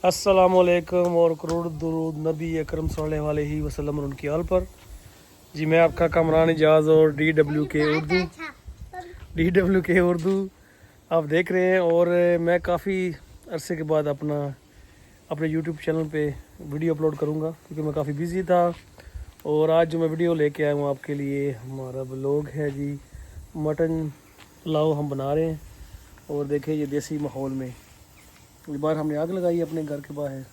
अस्सलामुअलैकुम और करोड़ दुरूद नबी अकरम सल्लल्लाहु अलैहि वसल्लम और उनकी आल पर। जी मैं आपका कामरान इजाज़ और डी डब्ल्यू के उर्दू आप देख रहे हैं। और मैं काफ़ी अरसे के बाद अपने यूट्यूब चैनल पे वीडियो अपलोड करूँगा क्योंकि मैं काफ़ी बिज़ी था। और आज जो मैं वीडियो लेके आया हूँ आपके लिए, हमारा व्लॉग है जी। मटन पुलाव हम बना रहे हैं और देखिए ये देसी माहौल में। इस बार हमने आग लगाई अपने घर के बाहर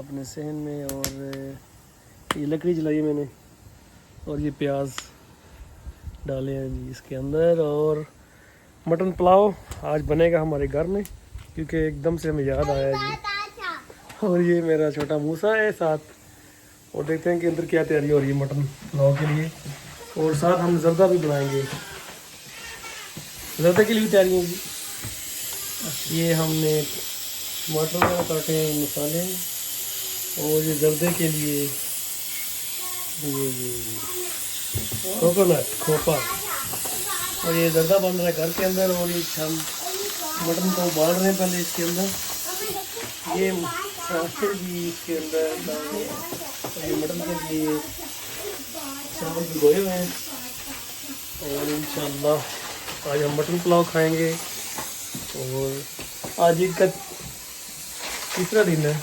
अपने सहन में, और ये लकड़ी जलाई है मैंने, और ये प्याज डाले हैं जी इसके अंदर। और मटन पुलाव आज बनेगा हमारे घर में क्योंकि एकदम से हमें याद आया जी। और ये मेरा छोटा मूसा है साथ, और देखते हैं कि अंदर क्या तैयारी हो रही है मटन पुलाव के लिए। और साथ हम जर्दा भी बनाएंगे, जर्दा के लिए भी तैयारी है जी। ये हमने टमाटर वगैरह काटे हैं, मसाले, और ये जर्दे के लिए ये कोकोनट खोपा, और ये जर्दा बन रहा है घर के अंदर। और ये हम मटन को उबाल रहे हैं पहले इसके अंदर, ये मसाले भी इसके अंदर डालेंगे। और ये मटन के लिए चावल भिगोए हुए हैं, और इंशाल्लाह आज हम मटन पुलाव खाएंगे। और आज ईद का तीसरा दिन है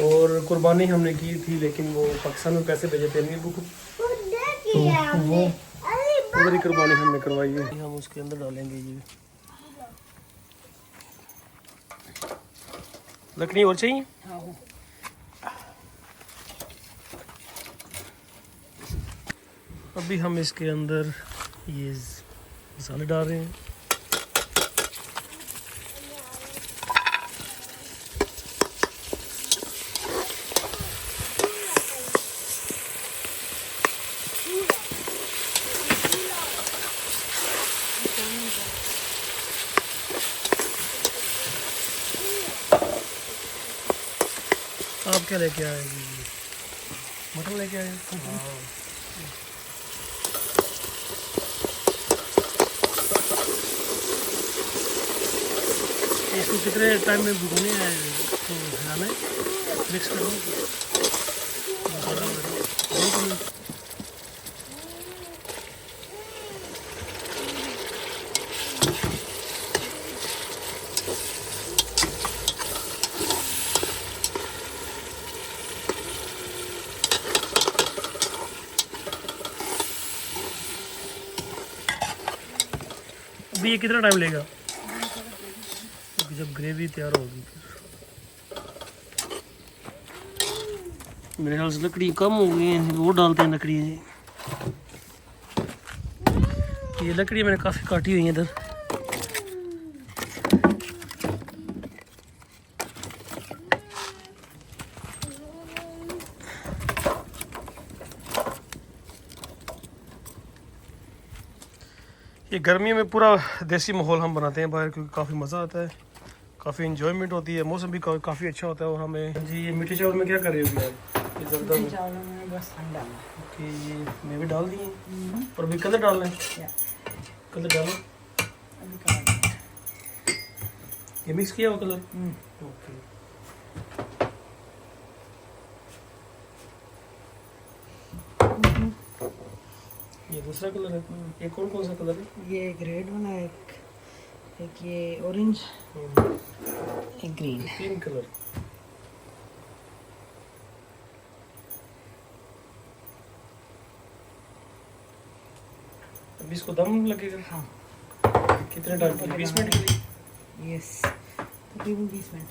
और कुर्बानी हमने की थी, लेकिन वो पाकिस्तान में पैसे भेजे थे अम्मी अब्बू को, तो वो उधर ही कुर्बानी हमने करवाई है। हम उसके अंदर डालेंगे ये लकड़ी। और चाहिए अभी हम इसके अंदर ये मसाले डाल रहे हैं। आप क्या लेके आए? मटन लेके आए? इसको कितने टाइम में भुगोने है तो हमें मिक्स कर अभी ये कितना टाइम लेगा? जब ग्रेवी तैयार होगी मेरे ख्याल से लकड़ी कम हो गई है, वो डालते हैं लकड़ी। ये लकड़ी मैंने काफ़ी काटी हुई है इधर। ये गर्मियों में पूरा देसी माहौल हम बनाते हैं बाहर क्योंकि काफ़ी मज़ा आता है, काफ़ी इंजॉयमेंट होती है, मौसम भी काफ़ी अच्छा होता है। और हमें जी ये मीठे चावल में क्या कर रही हो ये जर्दा में? चावल में बस ठंडा ओके, ये मेवे डाल दिए और अभी कलर डालना है। कलर डालो, ये मिक्स किया हुआ कलर। ओके, ये दूसरा कलर है। ये कौन कौन सा कलर है? ये एक रेड वाला है, एक ये ऑरेंज, एक ग्रीन। 3 कलर। अभी इसको दम लगेगा? हाँ। कितने टाइम के लिए? 20 मिनट के लिए? यस, तकरीबन 20 मिनट।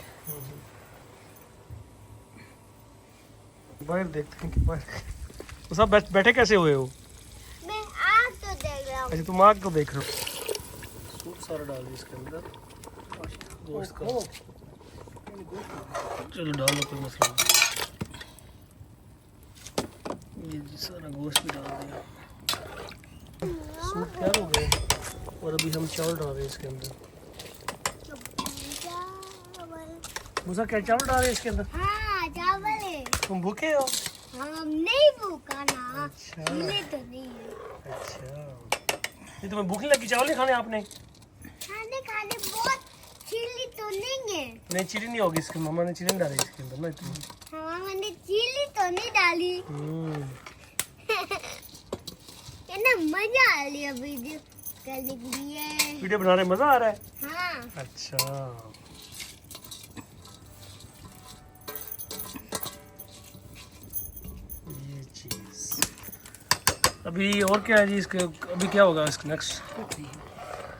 बाहर देखते हैं कि बाहर तो सब बैठे कैसे हुए हो? मैं आग तो देख रहा हूँ। अच्छा तुम आग को देख रहे हो। सूप सारा डाल दिया इसके अंदर गोश्त का। चलो डालो, कोई मसला नहीं। ये जी सारा गोश्त भी डाल दिया। सूप तैयार हो गया और अभी हम चावल डाल रहे हैं इसके अंदर। मूसा क्या चावल डाल रहे हैं इसके अंदर? हाँ चावल है। तुम भूखे हो? हम नहीं भूखा ना। अच्छा। हमने तो नहीं है। अच्छा, ये तुम्हें भूख नहीं लगी? चावल नहीं खाने आपने? खाने बहुत चिल्ली तो नहीं है। नहीं चिली नहीं होगी इसकी, मामा ने चिली नहीं डाली इसके अंदर ना इतनी। हाँ मैंने चिली तो नहीं डाली। ये ना मजा आ रही है वीडियो करने के लिए। वीडियो बना रहे मजा आ रहा है। हाँ अच्छा ये चीज अभी और क्या है जी इसके, अभी क्या होगा इसका नेक्स्ट?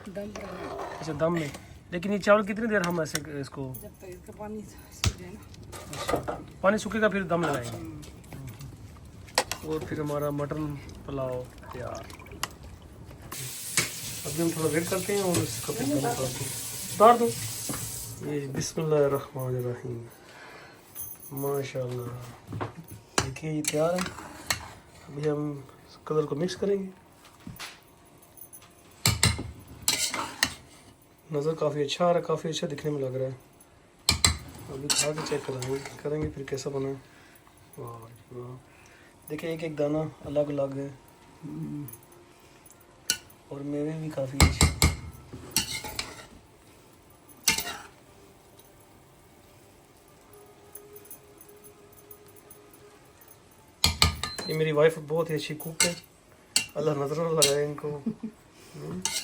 दम करना अच्छा दम में। लेकिन ये चावल कितनी देर हम ऐसे इसको, जब तक इसका पानी सूख जाए ना। अच्छा पानी सूखेगा फिर दम लगाएंगे। और फिर हमारा मटन पुलाव तैयार। अभी हम थोड़ा वेट करते हैं और इसका फिर दम उतार दो। ये बिस्मिल्लाहिर्रहमानिर्रहीम, माशाल्लाह। देखिए ये तैयार है। अभी हम कलर को मिक्स करेंगे। नज़र काफ़ी अच्छा आ रहा है, काफ़ी अच्छा दिखने में लग रहा है। अभी खा के चेक करेंगे फिर कैसा बना है। वाह जी वाह, देखिए एक एक दाना अलग अलग है और मेवे भी काफ़ी अच्छे। ये मेरी वाइफ बहुत ही अच्छी कुक है, अल्लाह नजर न लगाए इनको।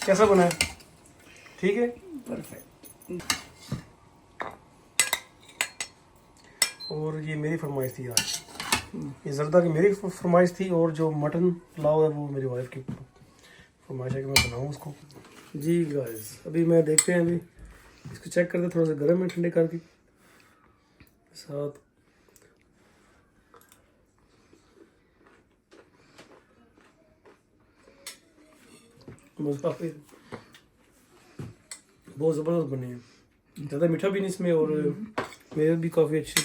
कैसा बना है? ठीक है, परफेक्ट। और ये मेरी फरमाइश थी आज, ये जरदा की मेरी फरमाइश थी और जो मटन पुलाव है वो मेरी वाइफ की फरमाइश है कि मैं बनाऊँ उसको। जी गाइस अभी मैं देखते हैं, अभी इसको चेक करते, थोड़ा सा गर्म है ठंडे करके साथ। बहुत ज़बरदस्त बने हैं, ज़्यादा मीठा भी नहीं इसमें और मेरे भी काफ़ी अच्छे,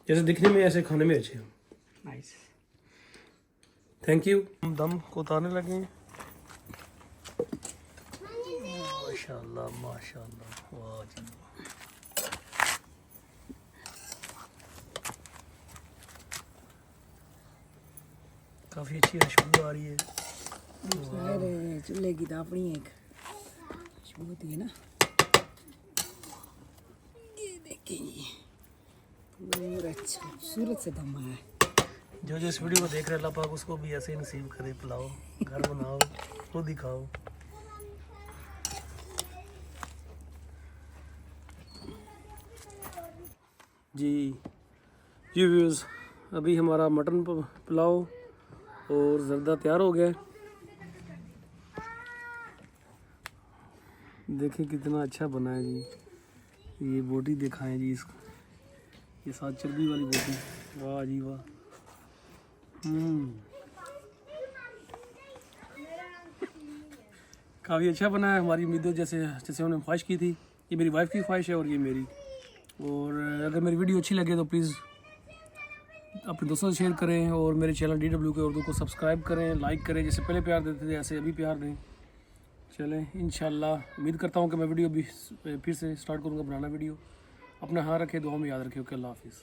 जैसे दिखने में ऐसे खाने में अच्छे हैं। Nice, thank you. हम दम को उतारने लगे हैं। माशाल्लाह माशाल्लाह, वाह जी। काफ़ी अच्छी खुशबू आ रही है। अरे चूल्हे की तो अपनी एक खुशबू होती है ना। ये देखिए पूरा अच्छा खूबसूरत से दम आया है। जो जो इस वीडियो को देख रहे हैं अल्लाह पाक उसको भी ऐसे ही नसीब करे, पिलाओ, घर बनाओ, खुद ही खाओ। जी जी व्यूज़, अभी हमारा मटन पुलाव और जर्दा तैयार हो गया है। देखिए कितना अच्छा बना है जी। ये बोटी दिखाएं जी इसको, ये साथ चर्बी वाली बोटी, वाह जी वाह। काफ़ी अच्छा बना है, हमारी उम्मीदों जैसे जैसे हमने ख्वाहिश की थी। ये मेरी वाइफ की ख्वाहिश है और ये मेरी। और अगर मेरी वीडियो अच्छी लगे तो प्लीज़ अपने दोस्तों से शेयर करें और मेरे चैनल DW के उर्दू को सब्सक्राइब करें, लाइक करें। जैसे पहले प्यार देते थे ऐसे अभी प्यार दें। चलें इंशाल्लाह उम्मीद करता हूँ कि मैं वीडियो भी फिर से स्टार्ट करूँगा बनाना वीडियो। अपना हाँ रखें, दुआ में याद रखें। ओके, अल्लाह हाफिज़।